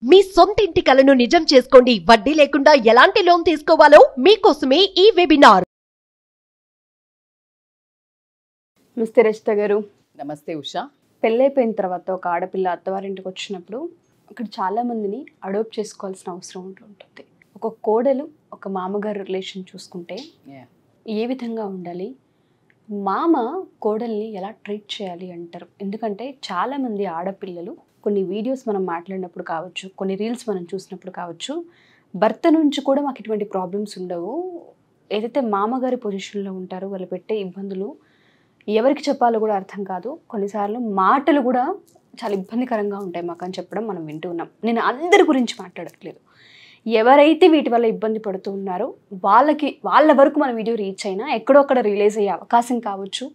మీ సొంత ఇంటి కలను నిజం చేసుకోండి. వడ్డీ లేకుండా ఎలాంటి లోన్ తీసుకోవాలో మీకోసమే ఈ వెబినార్. నమస్తే రచిత గారు. నమస్తే ఉషా. పెళ్ళైపోయిన తర్వాత ఒక ఆడపిల్ల అత్తవారింటికి వచ్చినప్పుడు అక్కడ చాలా మందిని అడాప్ట్ చేసుకోవాల్సిన అవసరం ఉంటుంది. ఒక కోడలు ఒక మామగారు రిలేషన్ చూసుకుంటే ఏ విధంగా ఉండాలి, మామ కోడల్ని ఎలా ట్రీట్ చేయాలి అంటారు? ఎందుకంటే చాలామంది ఆడపిల్లలు కొన్ని వీడియోస్ మనం మాట్లాడినప్పుడు కావచ్చు, కొన్ని రీల్స్ మనం చూసినప్పుడు కావచ్చు, భర్త నుంచి కూడా మాకు ఇటువంటి ప్రాబ్లమ్స్ ఉండవు, ఏదైతే మామగారి పొజిషన్లో ఉంటారో వాళ్ళు పెట్టే ఇబ్బందులు ఎవరికి చెప్పాలో కూడా అర్థం కాదు, కొన్నిసార్లు మాటలు కూడా చాలా ఇబ్బందికరంగా ఉంటాయి మాకు అని చెప్పడం మనం వింటూ ఉన్నాం. నేను అందరి గురించి మాట్లాడట్లేదు, ఎవరైతే వీటి వల్ల ఇబ్బంది పడుతూ ఉన్నారో వాళ్ళ వరకు మన వీడియో రీచ్ అయినా ఎక్కడో అక్కడ రిలీజ్ అయ్యే అవకాశం కావచ్చు,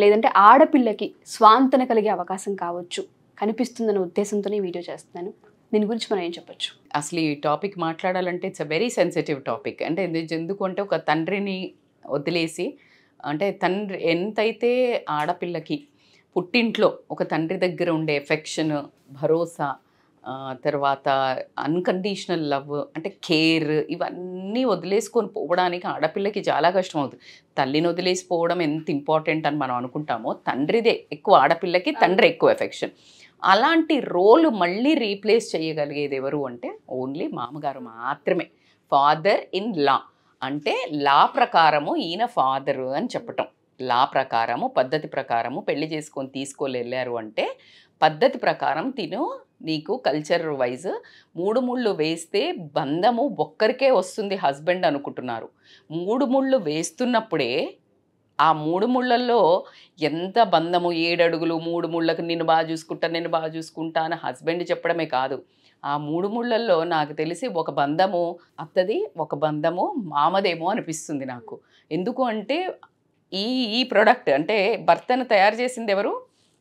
లేదంటే ఆడపిల్లకి స్వాంతన కలిగే అవకాశం కావచ్చు కనిపిస్తుందన్న ఉద్దేశంతోనే వీడియో చేస్తున్నాను. దీని గురించి మనం ఏం చెప్పొచ్చు? అసలు ఈ టాపిక్ మాట్లాడాలంటే it's a very sensitive topic. అంటే ఎందుకు అంటే ఒక తండ్రిని వదిలేసి, అంటే తండ్రి ఎంతైతే ఆడపిల్లకి పుట్టింట్లో ఒక తండ్రి దగ్గర ఉండే ఎఫెక్షన్, భరోసా, తర్వాత అన్కండిషనల్ లవ్, అంటే కేర్, ఇవన్నీ వదిలేసుకొని పోవడానికి ఆడపిల్లకి చాలా కష్టం అవుతుంది. తల్లిని వదిలేసిపోవడం ఎంత ఇంపార్టెంట్ అని మనం అనుకుంటామో, తండ్రిదే ఎక్కువ, ఆడపిల్లకి తండ్రి ఎక్కువ ఎఫెక్షన్. అలాంటి రోల్ మళ్ళీ రీప్లేస్ చేయగలిగేది ఎవరు అంటే ఓన్లీ మామగారు మాత్రమే. ఫాదర్ ఇన్ లా అంటే లా ప్రకారము ఈయన ఫాదరు అని చెప్పటం. లా ప్రకారము, పద్ధతి ప్రకారము పెళ్లి చేసుకొని వెళ్ళారు అంటే పద్ధతి ప్రకారం నీకు కల్చర్ వైజ్ 3 ముళ్ళు వేస్తే బంధము ఒక్కరికే వస్తుంది హస్బెండ్ అనుకుంటున్నారు. 3 ముళ్ళు వేస్తున్నప్పుడే ఆ 3 ముళ్ళల్లో ఎంత బంధము, 7 అడుగులు 3 ముళ్ళకు నిన్ను బాగా చూసుకుంటా అని హస్బెండ్ చెప్పడమే కాదు, ఆ 3 ముళ్ళల్లో నాకు తెలిసి ఒక బంధము అత్తది, ఒక బంధము మామదేమో అనిపిస్తుంది నాకు. ఎందుకు అంటే ఈ ప్రోడక్ట్ అంటే భర్తను తయారు చేసింది ఎవరు?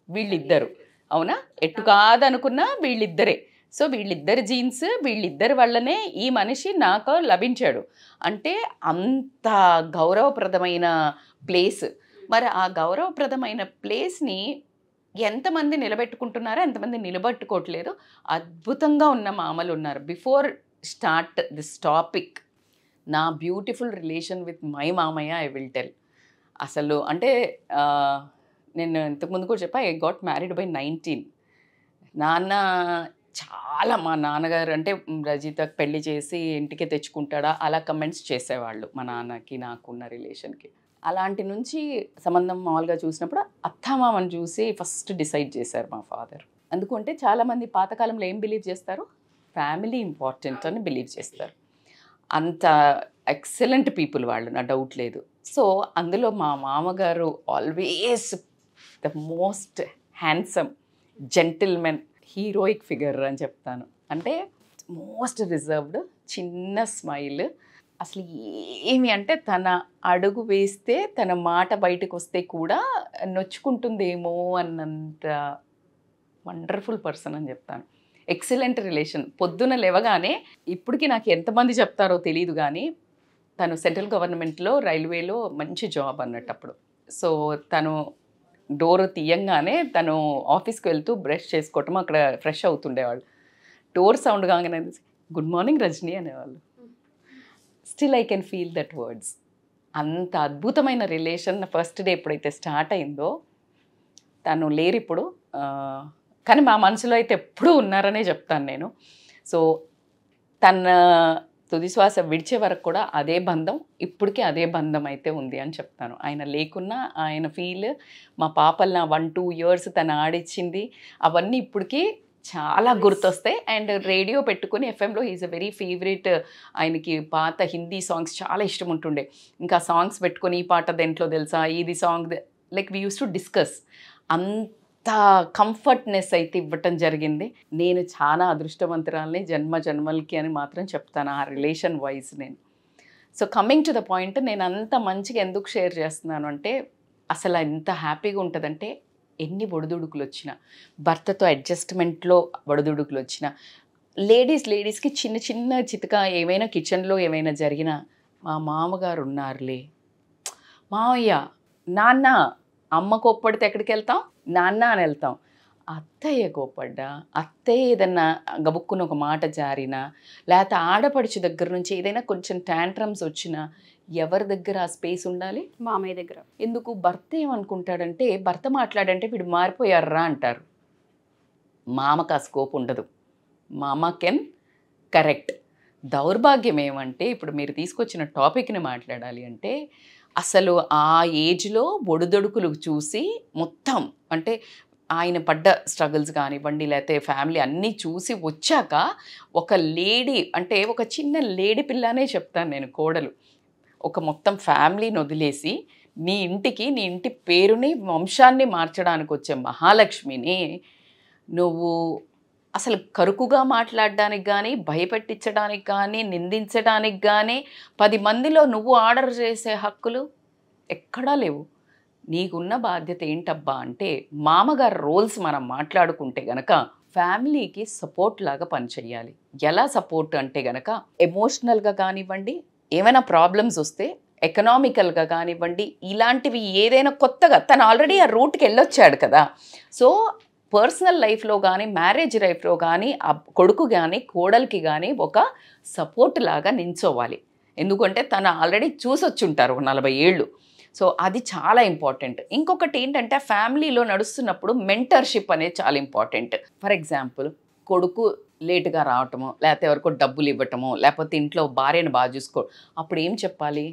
వీళ్ళిద్దరు. అవునా? ఎటు కాదనుకున్నా వీళ్ళిద్దరే. సో వీళ్ళిద్దరి జీన్స్, వీళ్ళిద్దరి వల్లనే ఈ మనిషి నాకు లభించాడు. అంటే అంత గౌరవప్రదమైన ప్లేస్. మరి ఆ గౌరవప్రదమైన ప్లేస్ని ఎంతమంది నిలబెట్టుకుంటున్నారో ఎంతమంది నిలబెట్టుకోవట్లేదు. అద్భుతంగా ఉన్న మామలు ఉన్నారు. బిఫోర్ స్టార్ట్ దిస్ టాపిక్, నా బ్యూటిఫుల్ రిలేషన్ విత్ మై మామయ్య ఐ విల్ టెల్. అసలు అంటే నేను ఇంతకుముందు కూడా చెప్పా, ఐ గాట్ మ్యారీడ్ బై 19. నాన్న చాలా, మా నాన్నగారు అంటే రజితకు పెళ్లి చేసి ఇంటికి తెచ్చుకుంటాడా అలా కమెంట్స్ చేసేవాళ్ళు మా నాన్నకి నాకున్న రిలేషన్కి. అలాంటి నుంచి సంబంధం మామూలుగా చూసినప్పుడు అత్తామామని చూసి ఫస్ట్ డిసైడ్ చేశారు మా ఫాదర్. ఎందుకంటే చాలామంది పాతకాలంలో ఏం బిలీవ్ చేస్తారు? ఫ్యామిలీ ఇంపార్టెంట్ అని బిలీవ్ చేస్తారు. అంత ఎక్సలెంట్ పీపుల్ వాళ్ళు, నా డౌట్ లేదు. సో అందులో మా మామగారు always the most handsome gentlemen, heroic figure అని చెప్తాను. అంటే మోస్ట్ రిజర్వ్డ్, చిన్న స్మైల్. అసలు ఏమి అంటే తన అడుగు వేస్తే తన మాట బయటకు వస్తే కూడా నొచ్చుకుంటుందేమో అన్నంత వండర్ఫుల్ పర్సన్ అని చెప్తాను. Excellent relation. పొద్దున లేవగానే, ఇప్పటికీ నాకు ఎంతమంది చెప్తారో తెలియదు కానీ, తను సెంట్రల్ గవర్నమెంట్లో రైల్వేలో మంచి జాబ్ అన్నట్టప్పుడు. సో తను డోర్ తీయంగానే తను ఆఫీస్కి వెళ్తూ బ్రష్ చేసుకోవటం, అక్కడ ఫ్రెష్ అవుతుండేవాళ్ళు. డోర్ సౌండ్ కాగానే గుడ్ మార్నింగ్ రజనీ అనేవాళ్ళు. Still I can feel that words. అంత అద్భుతమైన రిలేషన్. ఫస్ట్ డే ఎప్పుడైతే స్టార్ట్ అయిందో, తను లేరు ఇప్పుడు, కానీ మా మనసులో అయితే ఎప్పుడూ ఉన్నారనే చెప్తాను నేను. సో తన తుదిశ్వాస విడిచే వరకు కూడా అదే బంధం, ఇప్పటికీ అదే బంధం అయితే ఉంది అని చెప్తాను. ఆయన లేకున్నా ఆయన ఫీల్, మా పాపల్ని 1-2 years తను ఆడిచ్చింది, అవన్నీ ఇప్పటికీ చాలా గుర్తొస్తాయి. అండ్ రేడియో పెట్టుకుని ఎఫ్ఎంలో ఈజ్ అ వెరీ ఫేవరెట్. ఆయనకి పాత హిందీ సాంగ్స్ చాలా ఇష్టం ఉంటుండే. ఇంకా సాంగ్స్ పెట్టుకొని ఈ పాట దేంట్లో తెలుసా, ఇది song, like we use to discuss. అంత కంఫర్ట్నెస్ అయితే ఇవ్వటం జరిగింది. నేను చాలా అదృష్టవంతురాలని జన్మలకి అని మాత్రం చెప్తాను ఆ రిలేషన్ వైజ్ నేను. So coming to the point, నేను అంత మంచిగా ఎందుకు షేర్ చేస్తున్నాను అంటే, అసలు ఎంత హ్యాపీగా ఉంటుందంటే, ఎన్ని ఒడిదుడుకులు వచ్చినా, భర్తతో అడ్జస్ట్మెంట్లో ఒడిదుడుకులు వచ్చినా, లేడీస్కి చిన్న చితక ఏమైనా కిచెన్లో ఏమైనా జరిగినా, మా మామగారు ఉన్నారులే, మావయ్య, నాన్న, అమ్మ కోప్పడితే ఎక్కడికి వెళ్తాం? నాన్న అని వెళ్తాం. అత్తయ్య కోపడ్డా, అత్తయ్య ఏదన్నా గబుక్కున ఒక మాట జారినా, లేకపోతే ఆడపడుచు దగ్గర నుంచి ఏదైనా కొంచెం ట్యాంట్రమ్స్ వచ్చినా ఎవరి దగ్గర ఆ స్పేస్ ఉండాలి? మామయ్య దగ్గర. ఎందుకు? భర్త ఏమనుకుంటాడంటే, భర్త మాట్లాడంటే వీడు మారిపోయారా అంటారు. మామకు ఆ స్కోప్ ఉండదు. మామ కెన్ కరెక్ట్. దౌర్భాగ్యం ఏమంటే, ఇప్పుడు మీరు తీసుకొచ్చిన టాపిక్ని మాట్లాడాలి అంటే, అసలు ఆ ఏజ్లో ఒడిదొడుకులు చూసి మొత్తం అంటే ఆయన పడ్డ స్ట్రగుల్స్ కానివ్వండి, లేకపోతే ఫ్యామిలీ అన్నీ చూసి వచ్చాక ఒక లేడీ అంటే ఒక చిన్న లేడీ పిల్లనే చెప్తాను నేను, కోడలు ఒక మొత్తం ఫ్యామిలీని వదిలేసి నీ ఇంటికి, నీ ఇంటి పేరుని వంశాన్ని మార్చడానికి వచ్చే మహాలక్ష్మిని నువ్వు అసలు కరుకుగా మాట్లాడడానికి కానీ, భయపెట్టించడానికి కానీ, నిందించడానికి కానీ 10 మందిలో నువ్వు ఆర్డర్ చేసే హక్కులు ఎక్కడా లేవు. నీకున్న బాధ్యత ఏంటబ్బా అంటే, మామగారు రోల్స్ మనం మాట్లాడుకుంటే గనక ఫ్యామిలీకి సపోర్ట్ లాగా పనిచేయాలి. ఎలా సపోర్ట్ అంటే గనక ఎమోషనల్గా కానివ్వండి, ఏమైనా ప్రాబ్లమ్స్ వస్తే ఎకనామికల్గా కానివ్వండి, ఇలాంటివి ఏదైనా కొత్తగా తను ఆల్రెడీ ఆ రూట్కి వెళ్ళొచ్చాడు కదా. సో పర్సనల్ లైఫ్లో కానీ, మ్యారేజ్ లైఫ్లో కానీ కొడుకు కానీ, కోడలికి కానీ ఒక సపోర్ట్ లాగా నించోవాలి. ఎందుకంటే తను ఆల్రెడీ చూసొచ్చుంటారు 40 ఏళ్ళు. సో అది చాలా ఇంపార్టెంట్. ఇంకొకటి ఏంటంటే, ఫ్యామిలీలో నడుస్తున్నప్పుడు మెంటర్షిప్ అనేది చాలా ఇంపార్టెంట్. ఫర్ ఎగ్జాంపుల్, కొడుకు లేటుగా రావటము, లేకపోతే ఎవరికో డబ్బులు ఇవ్వటము, లేకపోతే ఇంట్లో భార్యను బాగా చూసుకో, అప్పుడు ఏం చెప్పాలి?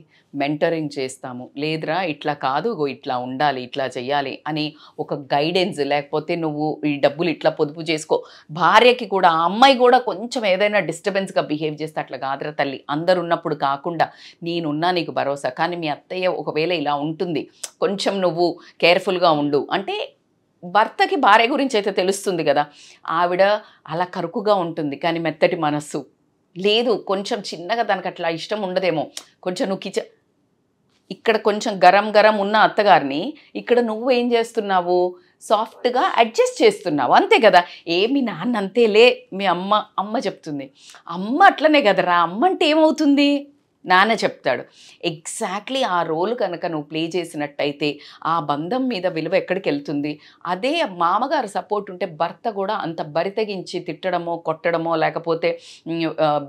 మెంటరింగ్ చేస్తాము. లేదురా ఇట్లా కాదు, ఇట్లా ఉండాలి, ఇట్లా చెయ్యాలి అని ఒక గైడెన్స్, లేకపోతే నువ్వు ఈ డబ్బులు ఇట్లా పొదుపు చేసుకో. భార్యకి కూడా, ఆ అమ్మాయి కూడా కొంచెం ఏదైనా డిస్టర్బెన్స్గా బిహేవ్ చేస్తే, అట్లా కాదురా తల్లి, అందరు ఉన్నప్పుడు కాకుండా నేనున్నా నీకు భరోసా, కానీ మీ అత్తయ్య ఒకవేళ ఇలా ఉంటుంది, కొంచెం నువ్వు కేర్ఫుల్గా ఉండు అంటే, భర్తకి భార్య గురించి అయితే తెలుస్తుంది కదా. ఆవిడ అలా కరుకుగా ఉంటుంది కానీ మెత్తటి మనస్సు లేదు, కొంచెం చిన్నగా తనకు అట్లా ఇష్టం ఉండదేమో, కొంచెం నువ్వు ఇక్కడ కొంచెం గరం ఉన్న అత్తగారిని ఇక్కడ నువ్వు ఏం చేస్తున్నావు? సాఫ్ట్గా అడ్జస్ట్ చేస్తున్నావు, అంతే కదా. మీ నాన్న అంతేలే, మీ అమ్మ చెప్తుంది. అమ్మ అట్లనే కదరా, అమ్మ అంటే ఏమవుతుంది? నాన్న చెప్తాడు. ఎగ్జాక్ట్లీ ఆ రోల్ కనుక నువ్వు ప్లే చేసినట్టయితే ఆ బంధం మీద విలువ ఎక్కడికి వెళ్తుంది? అదే మామగారు సపోర్ట్ ఉంటే భర్త కూడా అంత బరితగించి తిట్టడమో, కొట్టడమో, లేకపోతే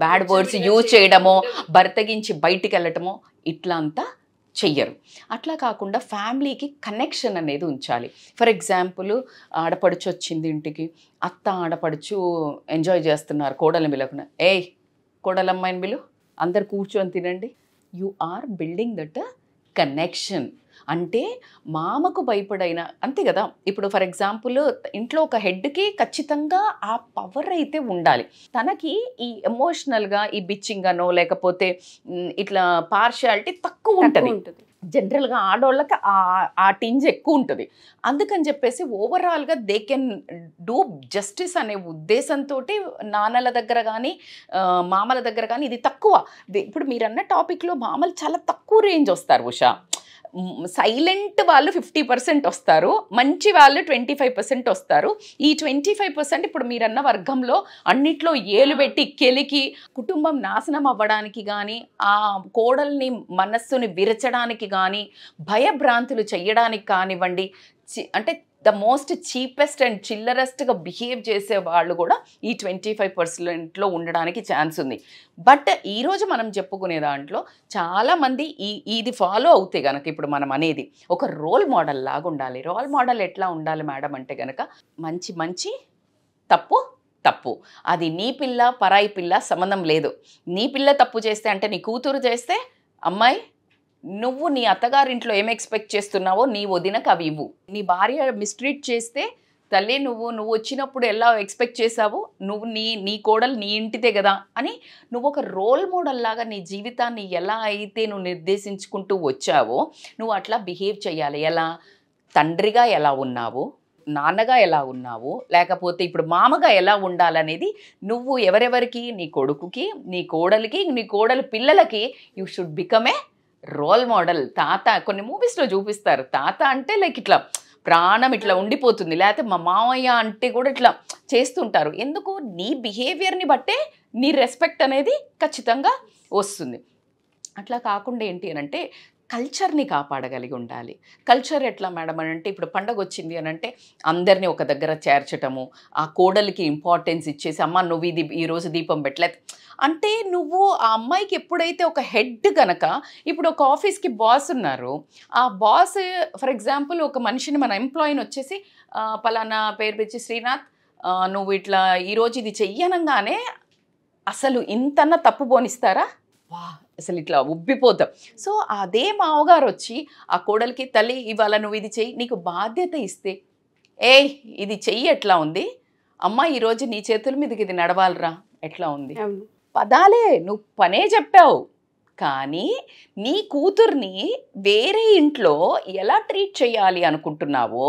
బ్యాడ్ వర్డ్స్ యూజ్ చేయడమో, బరితగించి బయటికి వెళ్ళటమో ఇట్లా అంతా చెయ్యరు. అట్లా కాకుండా ఫ్యామిలీకి కనెక్షన్ అనేది ఉంచాలి. ఫర్ ఎగ్జాంపుల్, ఆడపడుచు వచ్చింది ఇంటికి, అత్త ఆడపడుచు ఎంజాయ్ చేస్తున్నారు, కోడల్ని పిలవకుండా, కోడలమ్మాయిని పిలు, అందరు కూర్చొని తినండి. You are building that connection. అంటే మామకు భయపడైనా అంతే కదా. ఇప్పుడు ఫర్ ఎగ్జాంపుల్, ఇంట్లో ఒక హెడ్కి ఖచ్చితంగా ఆ పవర్ అయితే ఉండాలి. తనకి ఈ ఎమోషనల్గా ఈ బిచ్చింగ్ అనో లేకపోతే ఇట్లా పార్షియాలిటీ తక్కువ ఉంటుంది. జనరల్గా ఆడవాళ్ళకి ఆ టింజ్ ఎక్కువ ఉంటుంది. అందుకని చెప్పేసి ఓవరాల్గా దే కెన్ డూ జస్టిస్ అనే ఉద్దేశంతో నాన్నల దగ్గర కానీ మామల దగ్గర కానీ ఇది తక్కువ. ఇప్పుడు మీరన్న టాపిక్లో మామలు చాలా తక్కువ రేంజ్ వస్తారు ఉషా. సైలెంట్ వాళ్ళు 50% వస్తారు, మంచి వాళ్ళు 25% వస్తారు. ఈ 25% ఇప్పుడు మీరన్న వర్గంలో అన్నిట్లో ఏలు పెట్టి కెలికి కుటుంబం నాశనం అవ్వడానికి కానీ, ఆ కోడల్ని మనస్సుని విరచడానికి కానీ, భయభ్రాంతులు చెయ్యడానికి కానివ్వండి, అంటే ద మోస్ట్ చీపెస్ట్ అండ్ చిల్లరెస్ట్గా బిహేవ్ చేసే వాళ్ళు కూడా ఈ 25%లో ఉండడానికి ఛాన్స్ ఉంది. బట్ ఈరోజు మనం చెప్పుకునే దాంట్లో చాలామంది ఇది ఫాలో అవుతే కనుక, ఇప్పుడు మనం అనేది ఒక రోల్ మోడల్ లాగా ఉండాలి. రోల్ మోడల్ ఎట్లా ఉండాలి మేడం అంటే కనుక, మంచి తప్పు, అది నీ పిల్ల పరాయి పిల్ల సంబంధం లేదు. నీ పిల్ల తప్పు చేస్తే అంటే నీ కూతురు చేస్తే, అమ్మాయి నువ్వు నీ అత్తగారింట్లో ఏం ఎక్స్పెక్ట్ చేస్తున్నావో నీ వదినకు అవి ఇవ్వు. నీ భార్య మిస్ట్రీట్ చేస్తే, తల్లి నువ్వు వచ్చినప్పుడు ఎలా ఎక్స్పెక్ట్ చేసావు, నువ్వు నీ కోడలు నీ ఇంటిదే కదా అని నువ్వు ఒక రోల్ మోడల్ లాగా నీ జీవితాన్ని ఎలా అయితే నువ్వు నిర్దేశించుకుంటూ వచ్చావో నువ్వు అట్లా బిహేవ్ చేయాలి. ఎలా? తండ్రిగా ఎలా ఉన్నావు, నాన్నగా ఎలా ఉన్నావు, లేకపోతే ఇప్పుడు మామగా ఎలా ఉండాలనేది నువ్వు ఎవరెవరికి, నీ కొడుకుకి, నీ కోడలికి, నీ కోడలి పిల్లలకి you should become a role model. తాత కొన్ని మూవీస్లో చూపిస్తారు, తాత అంటే లైక్ ఇట్లా ప్రాణం ఇట్లా ఉండిపోతుంది, లేకపోతే మా మామయ్య అంటే కూడా ఇట్లా చేస్తుంటారు. ఎందుకు? నీ బిహేవియర్ని బట్టే నీ రెస్పెక్ట్ అనేది ఖచ్చితంగా వస్తుంది. అట్లా కాకుండా ఏంటి అని అంటే, కల్చర్ని కాపాడగలిగి ఉండాలి. కల్చర్ ఎట్లా మేడం అని అంటే, ఇప్పుడు పండగ వచ్చింది అని అంటే అందరినీ ఒక దగ్గర చేర్చటము, ఆ కోడలికి ఇంపార్టెన్స్ ఇచ్చేసి అమ్మ నువ్వు ఇది ఈరోజు దీపం పెట్టలేదు అంటే, నువ్వు ఆ అమ్మాయికి ఎప్పుడైతే ఒక హెడ్ కనుక, ఇప్పుడు ఒక ఆఫీస్కి బాస్ ఉన్నారు, ఆ బాస్ ఫర్ ఎగ్జాంపుల్ ఒక మనిషిని మన ఎంప్లాయీని వచ్చేసి పలానా పేరు పెట్టి శ్రీనాథ్ నువ్వు ఇట్లా ఈరోజు ఇది చెయ్యనంగానే అసలు ఇంతన్నా తప్పు పోనిస్తారా, వా అసలు ఇట్లా ఉబ్బిపోతాం. సో అదే మావగారు వచ్చి ఆ కోడలికి తల్లి ఇవాళ నువ్వు ఇది చెయ్యి, నీకు బాధ్యత ఇస్తే ఏయ్ ఇది చెయ్యి ఎట్లా ఉంది, అమ్మ ఈరోజు నీ చేతుల మీదకి ఇది నడవాలరా ఎట్లా ఉంది, పదాలే నువ్వు పనే చెప్పావు, కానీ నీ కూతుర్ని వేరే ఇంట్లో ఎలా ట్రీట్ చేయాలి అనుకుంటున్నావో,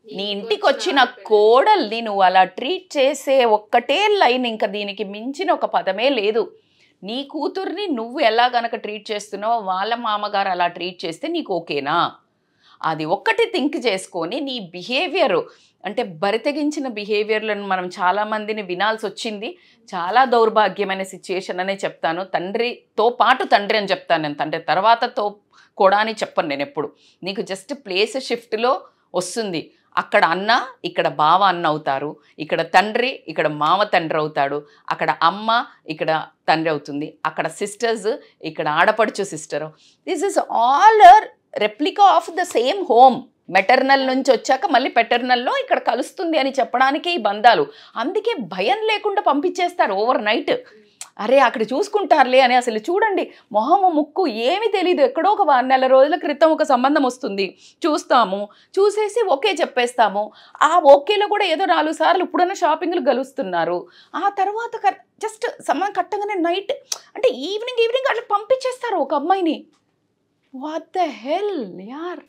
నీ ఇంటికి వచ్చిన కోడల్ని నువ్వు అలా ట్రీట్ చేసే ఒక్కటే లైన్, ఇంకా దీనికి మించిన ఒక పదమే లేదు. నీ కూతుర్ని నువ్వు ఎలా గనక ట్రీట్ చేస్తున్నావో వాళ్ళ మామగారు అలా ట్రీట్ చేస్తే నీకు ఓకేనా, అది ఒక్కటి థింక్ చేసుకొని నీ బిహేవియర్ అంటే బరితెగించిన బిహేవియర్లను మనం చాలామందిని వినాల్సి వచ్చింది. చాలా దౌర్భాగ్యమైన సిచ్యుయేషన్ అనే చెప్తాను. తండ్రితో పాటు తండ్రి అని చెప్తాను నేను, తండ్రి తర్వాతతో కూడా అని చెప్పను నేను ఎప్పుడు. నీకు జస్ట్ ప్లేస్ షిఫ్ట్లో వస్తుంది. అక్కడ అన్న ఇక్కడ బావ అన్న అవుతారు, ఇక్కడ తండ్రి ఇక్కడ మామ తండ్రి అవుతాడు, అక్కడ అమ్మ ఇక్కడ తండ్రి అవుతుంది, అక్కడ సిస్టర్స్ ఇక్కడ ఆడపడుచు sister. This is all replica of the same home. Maternal నుంచి వచ్చాక మళ్ళీ పెటర్నల్లో ఇక్కడ కలుస్తుంది అని చెప్పడానికే ఈ బంధాలు. అందుకే భయం లేకుండా పంపించేస్తారు ఓవర్ నైట్. అరే అక్కడ చూసుకుంటారులే అని. అసలు చూడండి మొహము ముక్కు ఏమీ తెలీదు, ఎక్కడో ఒక నెల రోజుల క్రితం ఒక సంబంధం వస్తుంది, చూస్తాము, చూసేసి ఓకే చెప్పేస్తాము. ఆ ఓకేలో కూడా ఏదో 4 సార్లు ఇప్పుడన్నా షాపింగ్లు కలుస్తున్నారు. ఆ తర్వాత జస్ట్ సంబంధం కట్టగానే నైట్ అంటే ఈవినింగ్ అట్లా పంపించేస్తారు ఒక అమ్మాయిని. వాట్ ద హెల్ యార్,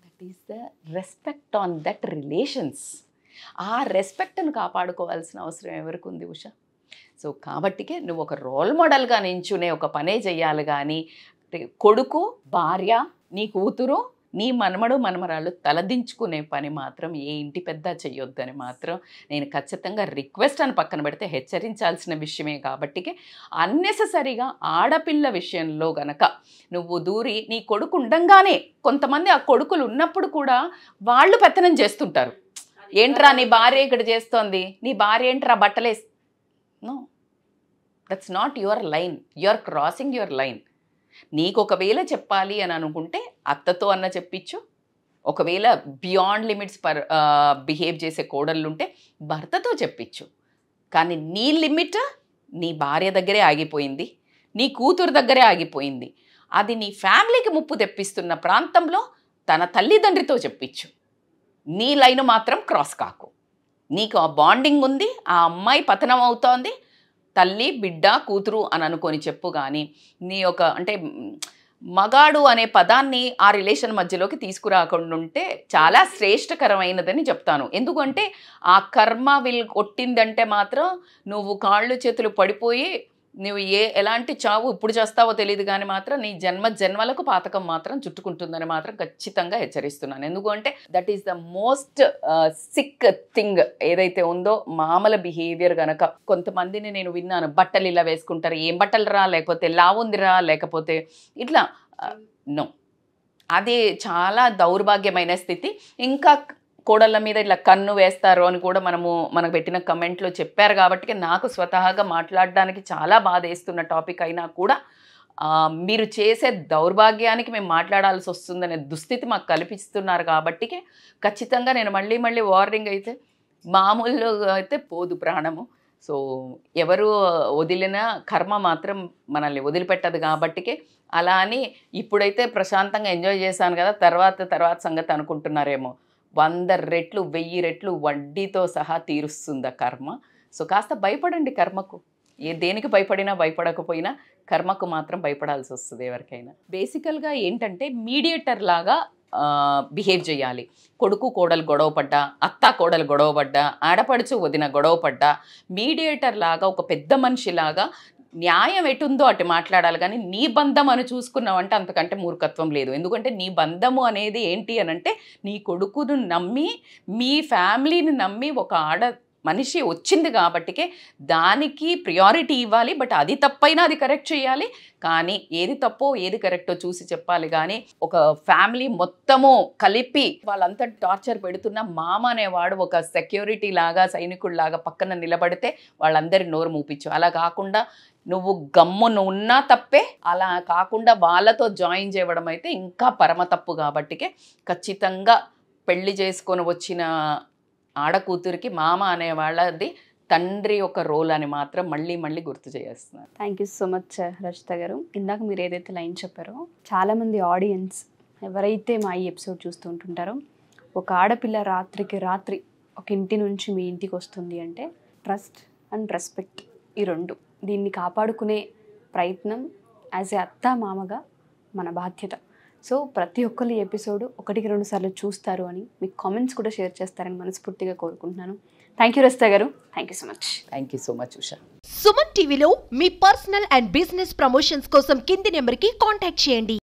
that is the respect on that relations. ఆ రెస్పెక్ట్ను కాపాడుకోవాల్సిన అవసరం ఎవరికి ఉంది ఉషా? సో కాబట్టికే నువ్వు ఒక రోల్ మోడల్గా నించునే ఒక పనే చెయ్యాలి. కానీ కొడుకు భార్య నీ కూతురు నీ మనమడు మనమరాళ్ళు తలదించుకునే పని మాత్రం ఏ ఇంటి పెద్ద చెయ్యొద్దని మాత్రం నేను ఖచ్చితంగా రిక్వెస్ట్ అని పక్కన పెడితే హెచ్చరించాల్సిన విషయమే. కాబట్టికే అన్నెసెసరీగా ఆడపిల్ల విషయంలో గనక నువ్వు దూరి, నీ కొడుకు ఉండంగానే కొంతమంది ఆ కొడుకులు ఉన్నప్పుడు కూడా వాళ్ళు పెత్తనం చేస్తుంటారు. ఏంట్రా నీ భార్య ఇక్కడ చేస్తోంది, నీ భార్య ఏంట్రా బట్టలే. No, that's not your line, your crossing your line. నీకు ఒకవేళ చెప్పాలి అని అనుకుంటే అత్తతో అన్న చెప్పించు, ఒకవేళ బియాండ్ లిమిట్స్ బిహేవ్ చేసే కోడళ్ళుంటే భర్తతో చెప్పించు. కానీ నీ లిమిట్ నీ భార్య దగ్గరే ఆగిపోయింది, నీ కూతురు దగ్గరే ఆగిపోయింది. అది నీ ఫ్యామిలీకి ముప్పు తెప్పిస్తున్న ప్రాంతంలో తన తల్లిదండ్రితో చెప్పించు. నీ లైన్ మాత్రం క్రాస్ కాకు. నీకు ఆ బాండింగ్ ఉంది, ఆ అమ్మాయి పతనం అవుతోంది, తల్లి బిడ్డ కూతురు అని అనుకొని చెప్పు. కానీ నీ ఒక అంటే మగాడు అనే పదాన్ని ఆ రిలేషన్ మధ్యలోకి తీసుకురాకుండా ఉంటే చాలా శ్రేష్టకరమైనదని చెప్తాను. ఎందుకంటే ఆ కర్మ కొట్టిందంటే మాత్రం నువ్వు కాళ్ళు చేతులు పడిపోయి నువ్వు ఎలాంటి చావు ఇప్పుడు చేస్తావో తెలియదు, కానీ మాత్రం నీ జన్మలకు పాతకం మాత్రం చుట్టుకుంటుందని మాత్రం ఖచ్చితంగా హెచ్చరిస్తున్నాను. ఎందుకంటే that is the most sick thing ఏదైతే ఉందో మామూలు బిహేవియర్. కనుక కొంతమందిని నేను విన్నాను, బట్టలు ఇలా వేసుకుంటారు, ఏం బట్టలు రా, లేకపోతే లావుందిరా, లేకపోతే ఇట్లా. నో, అది చాలా దౌర్భాగ్యమైన స్థితి. ఇంకా కోడళ్ళ మీద ఇట్లా కన్ను వేస్తారు అని కూడా మనకు పెట్టిన కమెంట్లో చెప్పారు. కాబట్టి నాకు స్వతహాగా మాట్లాడడానికి చాలా బాధ వేస్తున్న టాపిక్ అయినా కూడా మీరు చేసే దౌర్భాగ్యానికి మేము మాట్లాడాల్సి వస్తుందనే దుస్థితి మాకు కల్పిస్తున్నారు. కాబట్టి ఖచ్చితంగా నేను మళ్ళీ వార్నింగ్ అయితే మామూలుగా అయితే పోదు ప్రాణము. సో ఎవరు వదిలిన కర్మ మాత్రం మనల్ని వదిలిపెట్టదు. కాబట్టికే అలా అని ఇప్పుడైతే ప్రశాంతంగా ఎంజాయ్ చేశాను కదా, తర్వాత సంగతి అనుకుంటున్నారేమో. 100 రెట్లు 1000 రెట్లు వడ్డీతో సహా తీరుస్తుంది కర్మ. సో కాస్త భయపడండి కర్మకు. దేనికి భయపడకపోయినా కర్మకు మాత్రం భయపడాల్సి వస్తుంది ఎవరికైనా. బేసికల్గా ఏంటంటే మీడియేటర్ లాగా బిహేవ్ చేయాలి. కొడుకు కోడలు గొడవపడ్డా, అత్త కోడలు గొడవపడ్డా, ఆడపడుచు వదిన గొడవపడ్డా మీడియేటర్ లాగా ఒక పెద్ద మనిషిలాగా న్యాయం ఎటుందో అటు మాట్లాడాలి. కానీ నీ బంధం అని చూసుకున్నావంటే అంతకంటే మూర్ఖత్వం లేదు. ఎందుకంటే నీ బంధము అనేది ఏంటి అని అంటే నీ కొడుకును నమ్మి, మీ ఫ్యామిలీని నమ్మి ఒక మనిషి వచ్చింది కాబట్టికే దానికి ప్రియారిటీ ఇవ్వాలి. బట్ అది తప్పైనా అది కరెక్ట్ చేయాలి. కానీ ఏది తప్పో ఏది కరెక్టో చూసి చెప్పాలి. కానీ ఒక ఫ్యామిలీ మొత్తము కలిపి వాళ్ళంతా టార్చర్ పెడుతున్న మామ అనేవాడు ఒక సెక్యూరిటీ లాగా సైనికుడిలాగా పక్కన నిలబడితే వాళ్ళందరి నోరు మూపించు. అలా కాకుండా నువ్వు గమ్మున ఉన్నా తప్పే, అలా కాకుండా వాళ్ళతో జాయిన్ చేయడం అయితే ఇంకా పరమ తప్పు. కాబట్టికే ఖచ్చితంగా పెళ్లి చేసుకొని వచ్చిన ఆడకూతురికి మామ అనే వాళ్ళది తండ్రి ఒక రోల్ అని మాత్రం మళ్ళీ మళ్ళీ గుర్తు చేస్తున్నారు. Thank you so much Rachitha గారు. ఇందాక మీరు ఏదైతే లైన్ చెప్పారో, చాలామంది ఆడియన్స్ ఎవరైతే మా ఈ ఎపిసోడ్ చూస్తూ ఉంటుంటారో, ఒక ఆడపిల్ల రాత్రికి రాత్రి ఒక ఇంటి నుంచి మీ ఇంటికి వస్తుంది అంటే ట్రస్ట్ అండ్ రెస్పెక్ట్, ఈ రెండు, దీన్ని కాపాడుకునే ప్రయత్నం యాజ్ ఏ అత్త మామగా మన బాధ్యత. సో ప్రతి ఒక్కరు ఈ ఎపిసోడ్ 1-2 సార్లు చూస్తారు అని, మీకు కామెంట్స్ కూడా షేర్ చేస్తారని మనస్ఫూర్తిగా కోరుకుంటున్నాను. థ్యాంక్ యూ రచిత గారు. Thank you so much. Thank you so much Usha. Suman టీవీలో మీ పర్సనల్ అండ్ బిజినెస్ ప్రమోషన్స్ కోసం కింది నెంబర్కి కాంటాక్ట్ చేయండి.